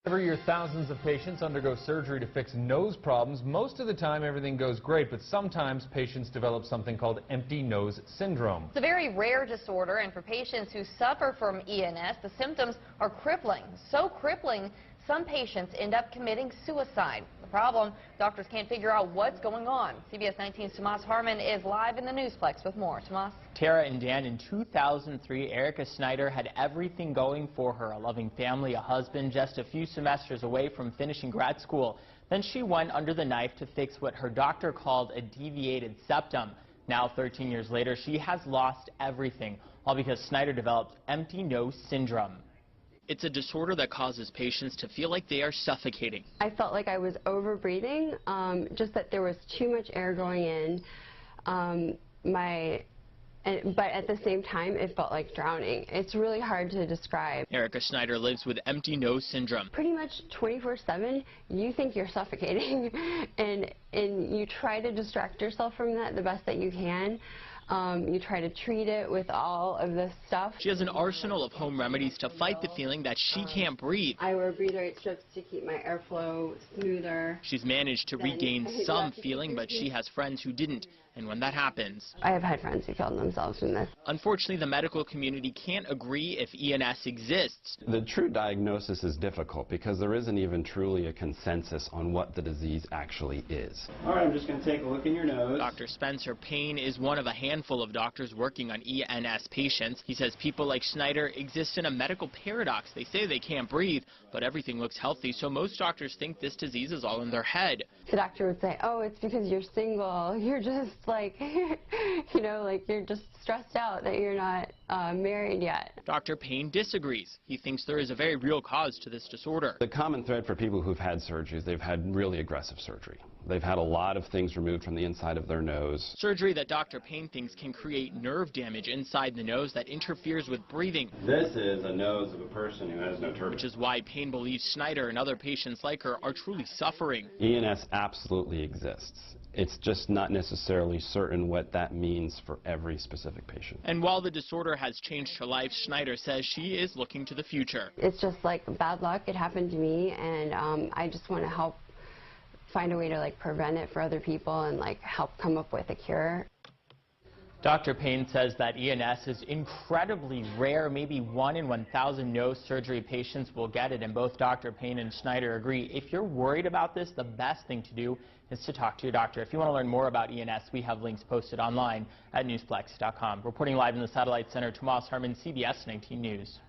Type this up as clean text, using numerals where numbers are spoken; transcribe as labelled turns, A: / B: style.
A: Every year, thousands of patients undergo surgery to fix nose problems. Most of the time, everything goes great, but sometimes patients develop something called empty nose syndrome.
B: It's a very rare disorder, and for patients who suffer from ENS, the symptoms are crippling. So crippling, some patients end up committing suicide. The problem, doctors can't figure out what's going on. CBS 19's Tomas Harmon is live in the Newsplex with more. Tomas?
C: Tara and Dan, in 2003, Erica Snyder had everything going for her, a loving family, a husband, just a few semesters away from finishing grad school. Then she went under the knife to fix what her doctor called a deviated septum. Now, 13 years later, she has lost everything, all because Snyder developed empty nose syndrome. It's a disorder that causes patients to feel like they are suffocating.
D: I felt like I was over-breathing, just that there was too much air going in. But at the same time, it felt like drowning. It's really hard to describe.
C: Erica Snyder lives with empty nose syndrome.
D: Pretty much 24/7, you think you're suffocating, and you try to distract yourself from that the best that you can. You try to treat it with all of this stuff.
C: She has an arsenal of home remedies to fight the feeling that she can't breathe.
D: I wear breathe right strips to keep my airflow smoother.
C: She's managed to regain some feeling, but she has friends who didn't. And when that happens,
D: I have had friends who killed themselves from this.
C: Unfortunately, the medical community can't agree if ENS exists.
E: The true diagnosis is difficult because there isn't even truly a consensus on what the disease actually is.
F: All right, I'm just going to take a look in your nose.
C: Dr. Spencer Payne is one of a handful of doctors working on ENS patients. He says people like Snyder exist in a medical paradox. They say they can't breathe, but everything looks healthy, so most doctors think this disease is all in their head.
D: The doctor would say, oh, it's because you're single. You're just like, you know, like you're just stressed out that you're not married yet.
C: Dr. Payne disagrees. He thinks there is a very real cause to this disorder.
E: The common thread for people who've had surgeries, they've had really aggressive surgery. They've had a lot of things removed from the inside of their nose.
C: Surgery that Dr. Payne thinks can create nerve damage inside the nose that interferes with breathing.
E: This is a nose of a person who has no turbine.
C: Which is why Payne believes Snyder and other patients like her are truly suffering.
E: ENS absolutely exists. It's just not necessarily certain what that means for every specific patient.
C: And while the disorder has changed her life, Snyder says she is looking to the future.
D: It's just like bad luck. It happened to me, and I just want to help find a way to like prevent it for other people and like help come up with a cure.
C: Dr. Payne says that ENS is incredibly rare. Maybe 1 in 1,000 nose surgery patients will get it, and both Dr. Payne and Snyder agree. If you're worried about this, the best thing to do is to talk to your doctor. If you want to learn more about ENS, we have links posted online at newsplex.com. Reporting live in the Satellite Center, Tomas Harmon, CBS 19 News.